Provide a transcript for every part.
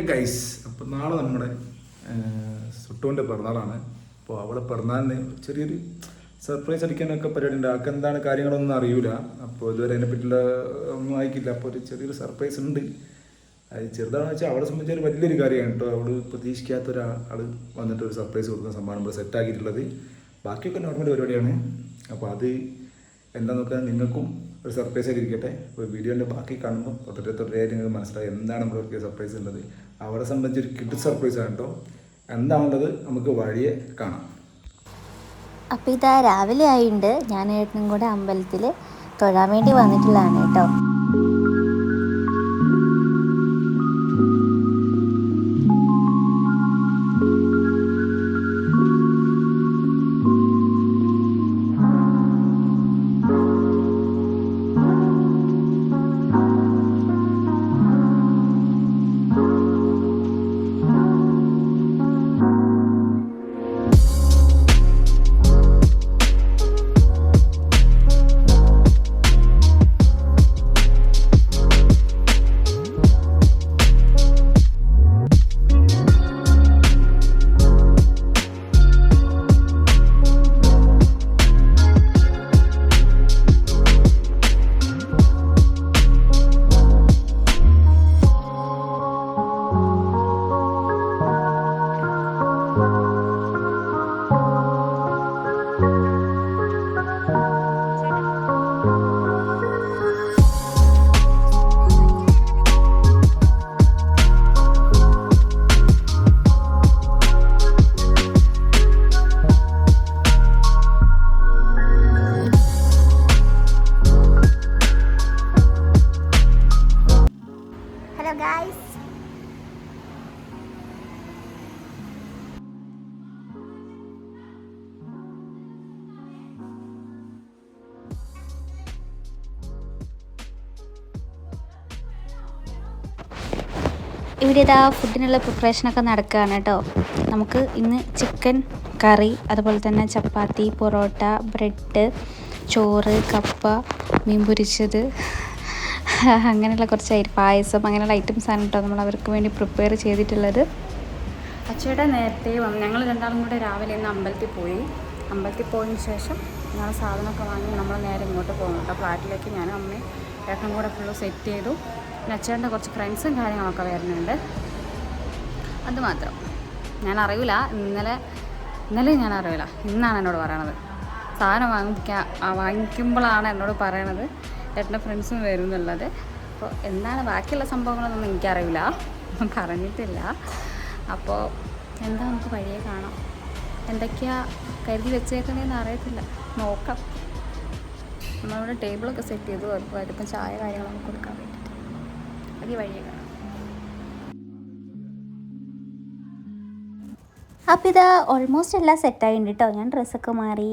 Guys, അപ്പോൾ നാളെ നമ്മുടെ സുട്ടുവിൻ്റെ പിറന്നാളാണ്. അപ്പോൾ അവളെ പിറന്നാളിന് ചെറിയൊരു സർപ്രൈസ് അടിക്കാനൊക്കെ പരിപാടി ഉണ്ട്. ആൾക്ക് എന്താണ് കാര്യങ്ങളൊന്നും അറിയില്ല. അപ്പോൾ ഇതുവരെ അതിനെപ്പറ്റിയുള്ള ഒന്നും ആയിക്കില്ല. അപ്പോൾ ഒരു ചെറിയൊരു സർപ്രൈസ് ഉണ്ട്. അത് ചെറുതാണെന്ന് വെച്ചാൽ അവളെ സംബന്ധിച്ച് ഒരു വലിയൊരു കാര്യമാണ് കേട്ടോ. അവൾ പ്രതീക്ഷിക്കാത്ത ഒരാൾ വന്നിട്ട് ഒരു സർപ്രൈസ് കൊടുക്കുന്ന സംഭവം നമ്മൾ സെറ്റാക്കിയിട്ടുള്ളത്. ബാക്കിയൊക്കെ നോർമൽ പരിപാടിയാണ്. അപ്പോൾ അത് എന്താ നോക്കുക, നിങ്ങൾക്കും ഒരു സർപ്രൈസ് ആയിട്ട് ഇരിക്കട്ടെ. അപ്പോൾ വീഡിയോൻ്റെ ബാക്കി കാണുമ്പോൾ തുടരെയായിട്ട് നിങ്ങൾക്ക് മനസ്സിലായി എന്താണ് നമ്മൾ സർപ്രൈസ് ഉള്ളത്. അവരെ സംബന്ധിച്ച് ഒരു കിഡ് സർപ്രൈസ് ആണ് കേട്ടോ. എന്താണുള്ളത് നമുക്ക് വഴിയെ കാണാം. അപ്പോൾ ഇതാ രാവിലെ ആയിട്ടുണ്ട്. ഞാൻ ഏട്ടനും കൂടെ അമ്പലത്തിൽ തൊഴാൻ വേണ്ടി വന്നിട്ടുള്ളതാണ് കേട്ടോ. ഇവിടെ ഇതാ ഫുഡിനുള്ള പ്രിപ്പറേഷനൊക്കെ നടക്കുകയാണ് കേട്ടോ. നമുക്ക് ഇന്ന് ചിക്കൻ കറി, അതുപോലെ തന്നെ ചപ്പാത്തി, പൊറോട്ട, ബ്രെഡ്, ചോറ്, കപ്പ, മീൻ പൊരിച്ചത്, അങ്ങനെയുള്ള കുറച്ച് പായസം, അങ്ങനെയുള്ള ഐറ്റംസാണ് കേട്ടോ നമ്മൾ അവർക്ക് വേണ്ടി പ്രിപ്പയർ ചെയ്തിട്ടുള്ളത്. അച്ചയുടെ നേരത്തെ വന്നു. ഞങ്ങൾ രണ്ടാളും കൂടെ രാവിലെ ഇന്ന് അമ്പലത്തിൽ പോയതിന് ശേഷം ഞങ്ങൾ സാധനമൊക്കെ വാങ്ങി നമ്മൾ നേരെ ഇങ്ങോട്ട് പോകും കേട്ടോ. ഫ്ലാറ്റിലേക്ക് ഞാനും അമ്മയും ഏട്ടനും കൂടെ ഫുള്ള് സെറ്റ് ചെയ്തു. പിന്നെ അച്ചേട്ടൻ്റെ കുറച്ച് ഫ്രണ്ട്സും കാര്യങ്ങളൊക്കെ വരുന്നുണ്ട്. അതുമാത്രം ഞാൻ അറിയില്ല. ഇന്നലെ ഞാൻ അറിയില്ല, ഇന്നാണ് എന്നോട് പറയണത്. സാധനം വാങ്ങിക്കുമ്പോഴാണ് എന്നോട് പറയണത് ഏട്ടൻ്റെ ഫ്രണ്ട്സും വരും എന്നുള്ളത്. അപ്പോൾ എന്താണ് ബാക്കിയുള്ള സംഭവങ്ങളൊന്നും എനിക്കറിയില്ല, പറഞ്ഞിട്ടില്ല. അപ്പോൾ എന്താ നമുക്ക് വഴിയെ കാണാം. എന്തൊക്കെയാണ് കരുതി വെച്ചേക്കണേന്ന് അറിയത്തില്ല, നോക്കാം. നമ്മളിവിടെ ടേബിളൊക്കെ സെറ്റ് ചെയ്തു. അതിപ്പം ചായ കാര്യങ്ങളൊക്കെ കൊടുക്കാൻ വേണ്ടിയിട്ട് അത് വഴിയെ കാണാം. അപ്പോൾ ഇത് ഓൾമോസ്റ്റ് എല്ലാം സെറ്റായിട്ടുണ്ട് കേട്ടോ. ഞാൻ ഡ്രസ്സൊക്കെ മാറി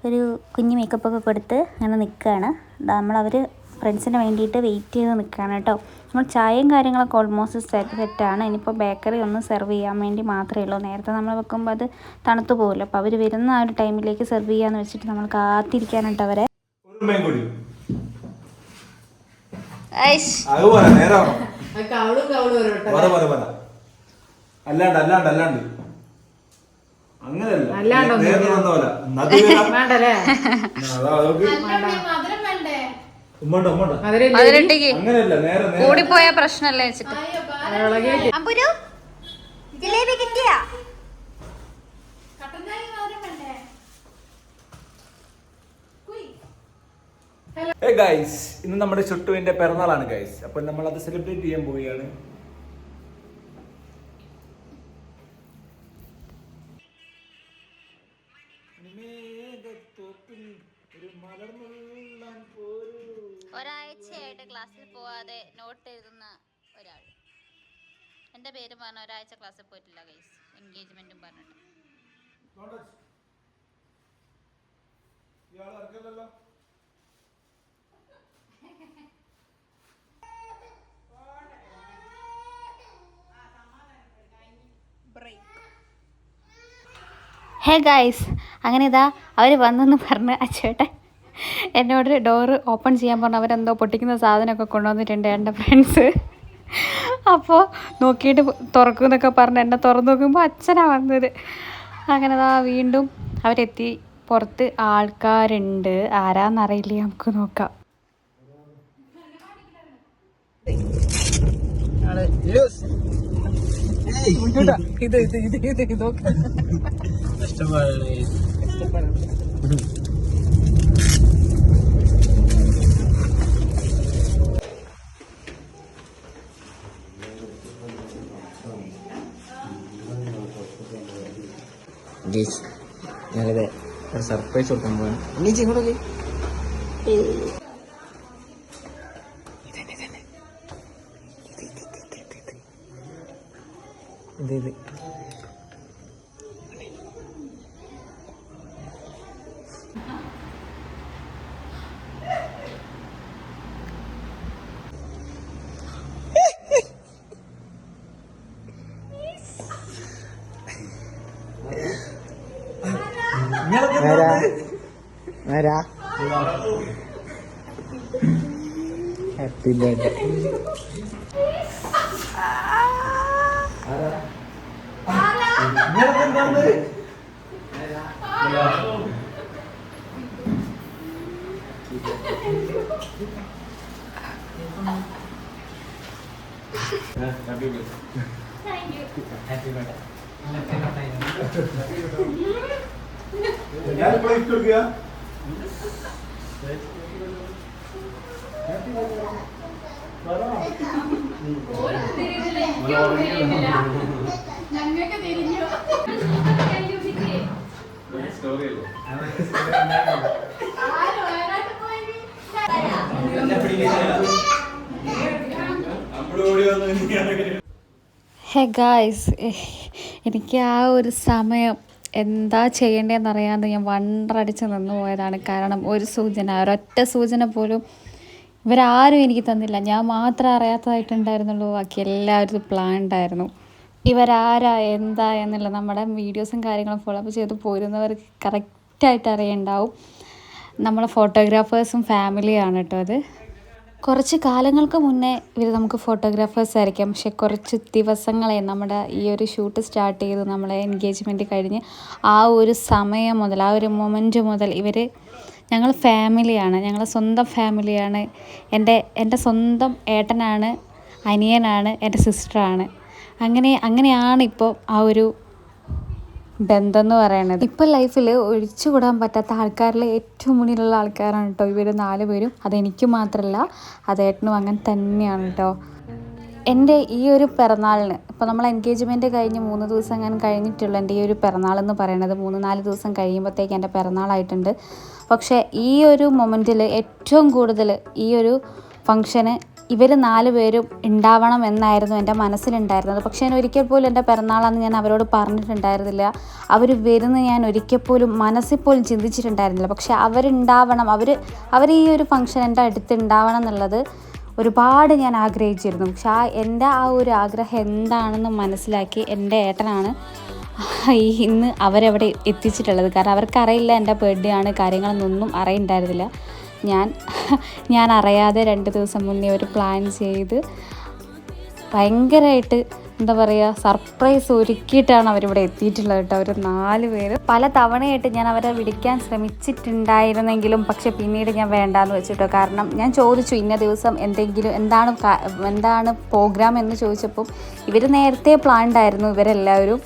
ഒരു കുഞ്ഞ് മേക്കപ്പൊക്കെ കൊടുത്ത് അങ്ങനെ നിൽക്കുകയാണ്. നമ്മളവർ ഫ്രണ്ട്സിന് വേണ്ടിയിട്ട് വെയിറ്റ് ചെയ്ത് നിൽക്കുകയാണ് കേട്ടോ. നമ്മൾ ചായയും കാര്യങ്ങളൊക്കെ ഓൾമോസ്റ്റ് സെറ്റാണ്. ഇനിയിപ്പോൾ ബേക്കറി ഒന്ന് സെർവ് ചെയ്യാൻ വേണ്ടി മാത്രമേ ഉള്ളൂ. നേരത്തെ നമ്മൾ വെക്കുമ്പോൾ അത് തണുത്തു പോകുമല്ലോ. അപ്പോൾ അവർ വരുന്ന ആ ഒരു ടൈമിലേക്ക് സെർവ് ചെയ്യാമെന്ന് വെച്ചിട്ട് നമ്മൾ കാത്തിരിക്കാനായിട്ട് അവരെ. കൂടിപ്പോയ പ്രശ്നല്ലേ വെച്ചിട്ട് ജിലേബി കിട്ടിയാ. ഗൈസ്, ഇന്ന് നമ്മുടെ ചുട്ടുവിന്റെ പിറന്നാളാണ് ഗൈസ്. അപ്പൊ നമ്മൾ അത് സെലിബ്രേറ്റ് ചെയ്യാൻ പോവുകയാണ്. ഒരാഴ്ചയായിട്ട് ക്ലാസ്സിൽ പോവാതെ നോട്ട് എഴുതുന്ന ഒരാൾ. എൻ്റെ പേര് പറഞ്ഞ ഒരാഴ്ച ക്ലാസ്സിൽ പോയിട്ടില്ല ഗൈസ്. എൻഗേജ്മെന്റും പറഞ്ഞിട്ട്. ഹേ ഗൈസ്, അങ്ങനെ ഇതാ അവർ വന്നെന്ന് പറഞ്ഞ് അച്ചേട്ടൻ എന്നോട് ഡോറ് ഓപ്പൺ ചെയ്യാൻ പറഞ്ഞു. അവരെന്തോ പൊട്ടിക്കുന്ന സാധനമൊക്കെ കൊണ്ടുവന്നിട്ടുണ്ട് എൻ്റെ ഫ്രണ്ട്സ്. അപ്പോൾ നോക്കിയിട്ട് തുറക്കും എന്നൊക്കെ പറഞ്ഞ് എന്നെ തുറന്നു നോക്കുമ്പോൾ അച്ഛനാണ് വന്നത്. അങ്ങനെ വീണ്ടും അവരെത്തി. പുറത്ത് ആൾക്കാരുണ്ട്, ആരാന്നറിയില്ല, നമുക്ക് നോക്കാം. ഞാനിത് ഒരു സർപ്രൈസ് കൊടുക്കാൻ പോവാണ്. നീച്ചി ഇങ്ങോട്ടൊക്കെ ഇത് ഹാപ്പി ബർത്ത്ഡേ. ഹേ ഗായ്സ്, എനിക്ക് ആ ഒരു സമയം എന്താ ചെയ്യേണ്ടതെന്നറിയാതെ ഞാൻ വണ്ടറടിച്ച് നിന്ന് പോയതാണ്. കാരണം ഒരൊറ്റ സൂചന പോലും ഇവരാരും എനിക്ക് തന്നില്ല. ഞാൻ മാത്രം അറിയാത്തതായിട്ടുണ്ടായിരുന്നുള്ളൂ. ബാക്കി എല്ലാവരും പ്ലാൻഡായിരുന്നു. ഇവരാരാ എന്താ എന്നുള്ള നമ്മുടെ വീഡിയോസും കാര്യങ്ങളും ഫോളോ അപ്പ് ചെയ്ത് പോരുന്നവർക്ക് കറക്റ്റായിട്ട് അറിയുണ്ടാവും. നമ്മളെ ഫോട്ടോഗ്രാഫേഴ്സും ഫാമിലിയാണ് കേട്ടോ അത്. കുറച്ച് കാലങ്ങൾക്ക് മുന്നേ ഇവർ നമുക്ക് ഫോട്ടോഗ്രാഫേഴ്സ് ആയിരിക്കാം. പക്ഷെ കുറച്ച് ദിവസങ്ങളെ നമ്മുടെ ഈ ഒരു ഷൂട്ട് സ്റ്റാർട്ട് ചെയ്തു, നമ്മളെ എൻഗേജ്മെൻറ്റ് കഴിഞ്ഞ് ആ ഒരു സമയം മുതൽ, ആ ഒരു മൊമെൻറ്റ് മുതൽ ഞങ്ങൾ ഫാമിലിയാണ്, ഞങ്ങളെ സ്വന്തം ഫാമിലിയാണ്. എൻ്റെ സ്വന്തം ഏട്ടനാണ്, അനിയനാണ്, എൻ്റെ സിസ്റ്ററാണ്. അങ്ങനെയാണ് ഇപ്പോൾ ആ ഒരു ബന്ധം എന്ന് പറയുന്നത്. ഇപ്പോൾ ലൈഫിൽ ഒഴിച്ചുകൂടാൻ പറ്റാത്ത ആൾക്കാരിൽ ഏറ്റവും മുന്നിലുള്ള ആൾക്കാരാണ് കേട്ടോ ഇവർ 4 പേരും. അതെനിക്ക് മാത്രമല്ല, അതേട്ടനും അങ്ങനെ തന്നെയാണ് കേട്ടോ. എൻ്റെ ഈ ഒരു പിറന്നാളിന്, ഇപ്പോൾ നമ്മൾ എൻഗേജ്മെൻറ്റ് കഴിഞ്ഞ് 3 ദിവസം ഞാൻ കഴിഞ്ഞിട്ടുള്ള എൻ്റെ ഈ ഒരു പിറന്നാളെന്ന് പറയുന്നത് 3-4 ദിവസം കഴിയുമ്പോഴത്തേക്ക് എൻ്റെ പിറന്നാളായിട്ടുണ്ട്. പക്ഷേ ഈ ഒരു മൊമെൻറ്റിൽ ഏറ്റവും കൂടുതൽ ഈ ഒരു ഫംഗ്ഷന് ഇവർ 4 പേരും ഉണ്ടാവണം എന്നായിരുന്നു എൻ്റെ മനസ്സിലുണ്ടായിരുന്നത്. പക്ഷേ ഞാൻ ഒരിക്കൽ പോലും എൻ്റെ പിറന്നാളാണെന്ന് ഞാൻ അവരോട് പറഞ്ഞിട്ടുണ്ടായിരുന്നില്ല. അവർ വരുന്ന ഞാൻ ഒരിക്കൽ പോലും മനസ്സിൽ പോലും ചിന്തിച്ചിട്ടുണ്ടായിരുന്നില്ല. പക്ഷേ അവരുണ്ടാവണം, അവർ ഈ ഒരു ഫംഗ്ഷൻ എൻ്റെ അടുത്ത് ഉണ്ടാവണം എന്നുള്ളത് ഒരുപാട് ഞാൻ ആഗ്രഹിച്ചിരുന്നു. പക്ഷേ എൻ്റെ ആ ഒരു ആഗ്രഹം എന്താണെന്ന് മനസ്സിലാക്കി എൻ്റെ ഏട്ടനാണ് ഇന്ന് അവരവിടെ എത്തിച്ചിട്ടുള്ളത്. കാരണം അവർക്കറിയില്ല എൻ്റെ ബർത്ത്ഡേ ആണ്, കാര്യങ്ങളൊന്നും അറിയുണ്ടായിരുന്നില്ല. ഞാൻ അറിയാതെ 2 ദിവസം മുന്നേ ഒരു പ്ലാൻ ചെയ്ത് ഭയങ്കരമായിട്ട് എന്താ പറയുക, സർപ്രൈസ് ഒരുക്കിയിട്ടാണ് അവരിവിടെ എത്തിയിട്ടുള്ളത് കേട്ടോ. അവർ 4 പേര്. പല തവണയായിട്ട് ഞാൻ അവരെ വിളിക്കാൻ ശ്രമിച്ചിട്ടുണ്ടായിരുന്നെങ്കിലും പക്ഷെ പിന്നീട് ഞാൻ വേണ്ടാന്ന് വെച്ചിട്ടോ. കാരണം ഞാൻ ചോദിച്ചു ഇന്ന ദിവസം എന്താണ് പ്രോഗ്രാം എന്ന് ചോദിച്ചപ്പോൾ ഇവർ നേരത്തെ പ്ലാൻഡായിരുന്നു ഇവരെല്ലാവരും,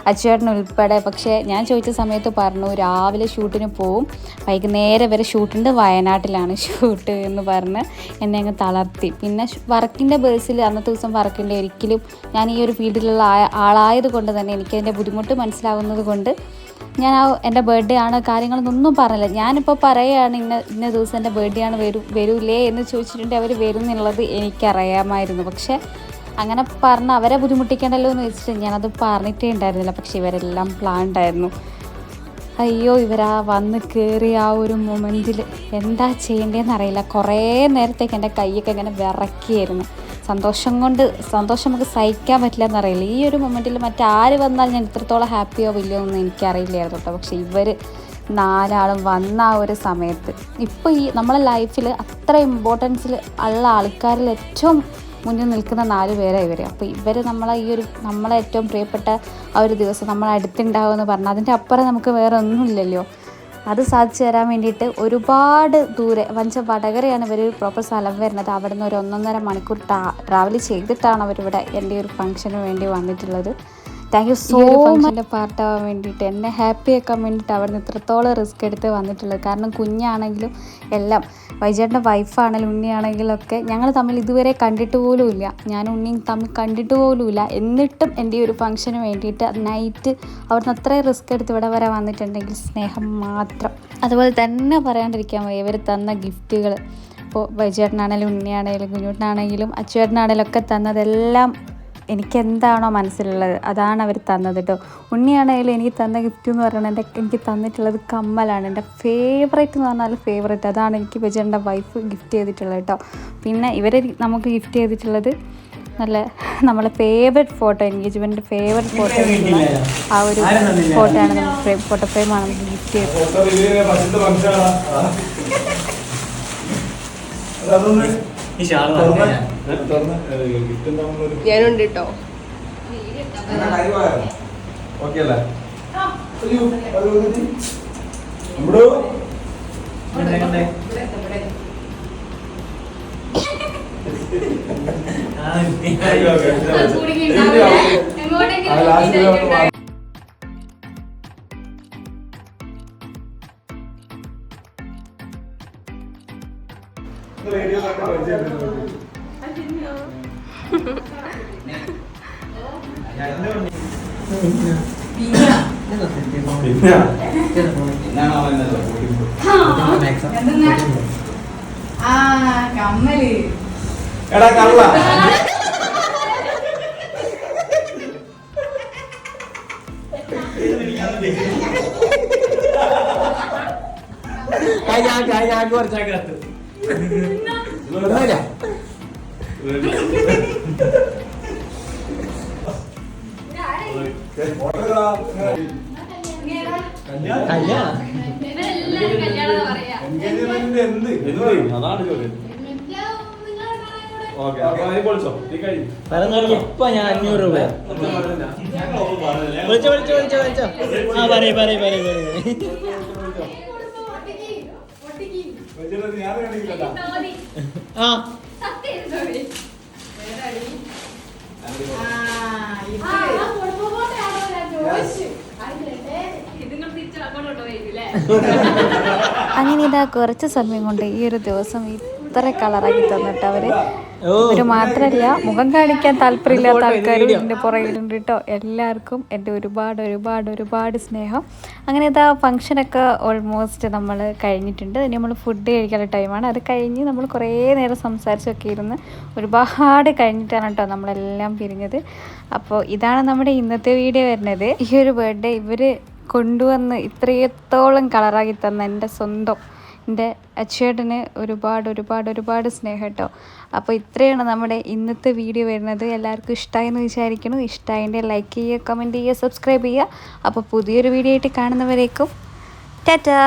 അച്ചുവേട്ടൻ ഉൾപ്പെടെ. പക്ഷേ ഞാൻ ചോദിച്ച സമയത്ത് പറഞ്ഞു രാവിലെ ഷൂട്ടിന് പോവും, വൈകുന്നേരം വരെ ഷൂട്ടുണ്ട്, വയനാട്ടിലാണ് ഷൂട്ട് എന്ന് പറഞ്ഞ് എന്നെ അങ്ങ് തളർത്തി. പിന്നെ വർക്കിൻ്റെ ബേസിൽ അന്നത്തെ ദിവസം വർക്കിൻ്റെ ഒരിക്കലും ഞാൻ ഈ ഒരു ഫീൽഡിലുള്ള ആളായത് കൊണ്ട് തന്നെ എനിക്കതിൻ്റെ ബുദ്ധിമുട്ട് മനസ്സിലാവുന്നത് കൊണ്ട് ഞാൻ എൻ്റെ ബർത്ത്ഡേ ആണ് കാര്യങ്ങളൊന്നും പറഞ്ഞില്ല. ഞാനിപ്പോൾ പറയുകയാണ് ഇന്ന ദിവസം എൻ്റെ ബർത്ത്ഡേ ആണ് വരൂലേ എന്ന് ചോദിച്ചിട്ടുണ്ടെങ്കിൽ അവർ വരുമെന്നുള്ളത് എനിക്കറിയാമായിരുന്നു. പക്ഷേ അങ്ങനെ പറഞ്ഞ് അവരെ ബുദ്ധിമുട്ടിക്കണ്ടല്ലോ എന്ന് വെച്ചിട്ട് ഞാനത് പറഞ്ഞിട്ടേ ഉണ്ടായിരുന്നില്ല. പക്ഷേ ഇവരെല്ലാം പ്ലാൻഡായിരുന്നു. അയ്യോ, ഇവരാ വന്ന് കയറി ആ ഒരു മൊമെൻറ്റിൽ എന്താ ചെയ്യേണ്ടതെന്ന് അറിയില്ല. കുറേ നേരത്തേക്ക് എൻ്റെ കൈയൊക്കെ ഇങ്ങനെ വിറക്കിയായിരുന്നു. സന്തോഷം നമുക്ക് സഹിക്കാൻ പറ്റില്ല എന്നറിയില്ല. ഈ ഒരു മൊമെൻറ്റിൽ മറ്റാര് വന്നാൽ ഞാൻ ഇത്രത്തോളം ഹാപ്പിയോ ഇല്ലയോ എന്ന് എനിക്കറിയില്ലായിരുന്നു കേട്ടോ. പക്ഷേ ഇവർ 4 ആളും വന്ന ആ ഒരു സമയത്ത്, ഇപ്പോൾ ഈ നമ്മളെ ലൈഫിൽ അത്ര ഇമ്പോർട്ടൻസിൽ ഉള്ള ആൾക്കാരിൽ ഏറ്റവും മുന്നിൽ നിൽക്കുന്ന 4 പേരാണ് ഇവർ. അപ്പോൾ ഇവർ നമ്മളെ ഏറ്റവും പ്രിയപ്പെട്ട ആ ഒരു ദിവസം നമ്മളെ അടുത്തുണ്ടാവുമെന്ന് പറഞ്ഞാൽ അതിൻ്റെ അപ്പുറം നമുക്ക് വേറെ ഒന്നുമില്ലല്ലോ. അത് സാധിച്ചു തരാൻ വേണ്ടിയിട്ട് ഒരുപാട് ദൂരെ വടകരയാണ് ഇവർ പ്രോപ്പർ സ്ഥലം വരുന്നത്. അവിടെ നിന്ന് ഒരു 1.5 മണിക്കൂർ ട്രാവൽ ചെയ്തിട്ടാണ് അവരിവിടെ എൻ്റെ ഒരു ഫംഗ്ഷന് വേണ്ടി വന്നിട്ടുള്ളത്. താങ്ക് യു സോ മച്ച് പാർട്ടാവാൻ വേണ്ടിയിട്ട്, എന്നെ ഹാപ്പി ആക്കാൻ വേണ്ടിയിട്ട് അവിടെ നിന്ന് ഇത്രത്തോളം റിസ്ക് എടുത്ത് വന്നിട്ടുള്ളത്. കാരണം കുഞ്ഞാണെങ്കിലും എല്ലാം, വൈജേട്ടൻ്റെ വൈഫാണെങ്കിലും ഉണ്ണിയാണെങ്കിലും ഒക്കെ ഞങ്ങൾ തമ്മിൽ ഇതുവരെ കണ്ടിട്ട് പോലുമില്ല. ഞാനും ഉണ്ണിയും തമ്മിൽ കണ്ടിട്ട് പോലുമില്ല. എന്നിട്ടും എൻ്റെ ഈ ഒരു ഫംഗ്ഷന് വേണ്ടിയിട്ട് നൈറ്റ് അവിടുന്ന് അത്രയും റിസ്ക് എടുത്ത് ഇവിടെ വരെ വന്നിട്ടുണ്ടെങ്കിൽ സ്നേഹം മാത്രം. അതുപോലെ തന്നെ പറയാണ്ടിരിക്കാൻ വയ്യ ഇവർ തന്ന ഗിഫ്റ്റുകൾ. ഇപ്പോൾ വൈജേട്ടനാണെങ്കിലും ഉണ്ണിയാണെങ്കിലും കുഞ്ഞുട്ടനാണെങ്കിലും അച്ചുവേട്ടനാണെങ്കിലും ഒക്കെ തന്നതെല്ലാം എനിക്ക് എന്താണോ മനസ്സിലുള്ളത് അതാണ് അവർ തന്നത് കേട്ടോ. ഉണ്ണിയാണെങ്കിലും എനിക്ക് തന്ന ഗിഫ്റ്റ് എന്ന് പറയുന്നത് എനിക്ക് തന്നിട്ടുള്ളത് കമ്മലാണ്. എൻ്റെ ഫേവറേറ്റ് എന്ന് പറഞ്ഞാൽ ഫേവറേറ്റ് അതാണ് എനിക്ക് വിജയൻ്റെ വൈഫ് ഗിഫ്റ്റ് ചെയ്തിട്ടുള്ളത് കേട്ടോ. പിന്നെ ഇവർ നമുക്ക് ഗിഫ്റ്റ് ചെയ്തിട്ടുള്ളത് നമ്മളെ favourite photo, engagement favourite photo ആ ഒരു ഫോട്ടോയാണ് നമുക്ക് ഫോട്ടോ ഫ്രെയിമാണ് നമുക്ക് ഗിഫ്റ്റ് ചെയ്തത്. ഞാനുണ്ട് കേട്ടോ. കമ്മല് എടാ കള്ള ഇപ്പൊ ഞാൻ 500 രൂപ വിളിച്ചോ. ആ പറയേ ആ അങ്ങനെ ഇതാ കുറച്ച് സമയം കൊണ്ട് ഈ ഒരു ദിവസം ഇത്ര കളറാക്കി തന്നിട്ട് അവർ മാത്രമല്ല മുഖം കാണിക്കാൻ താല്പര്യമില്ലാത്ത ആൾക്കാരും ഇതിൻ്റെ പുറകിലുണ്ട് കേട്ടോ. എല്ലാവർക്കും എൻ്റെ ഒരുപാട് സ്നേഹം. അങ്ങനെ ഇതാ ഫംഗ്ഷനൊക്കെ ഓൾമോസ്റ്റ് നമ്മൾ കഴിഞ്ഞിട്ടുണ്ട്. ഇനി നമ്മൾ ഫുഡ് കഴിക്കാനുള്ള ടൈമാണ്. അത് കഴിഞ്ഞ് നമ്മൾ കുറേ നേരം സംസാരിച്ചൊക്കെ ഇരുന്ന് ഒരുപാട് കഴിഞ്ഞിട്ടാണ് കേട്ടോ നമ്മളെല്ലാം പിരിഞ്ഞത്. അപ്പോൾ ഇതാണ് നമ്മുടെ ഇന്നത്തെ വീഡിയോ വരുന്നത്. ഈ ഒരു ബർത്ത്ഡേ ഇവർ കൊണ്ടുവന്ന് ഇത്രത്തോളം കളറാക്കി തന്ന എൻ്റെ അച്ചുവേട്ടന് ഒരുപാട് സ്നേഹം കേട്ടോ. അപ്പോൾ ഇത്രയാണ് നമ്മുടെ ഇന്നത്തെ വീഡിയോ വരുന്നത്. എല്ലാവർക്കും ഇഷ്ടമായെന്ന് വിചാരിക്കുന്നു. ഇഷ്ടമായെങ്കിൽ ലൈക്ക് ചെയ്യുക, കമൻറ്റ് ചെയ്യുക, സബ്സ്ക്രൈബ് ചെയ്യുക. അപ്പോൾ പുതിയൊരു വീഡിയോ ആയിട്ട് കാണുന്നവരേക്കും ടാറ്റാ.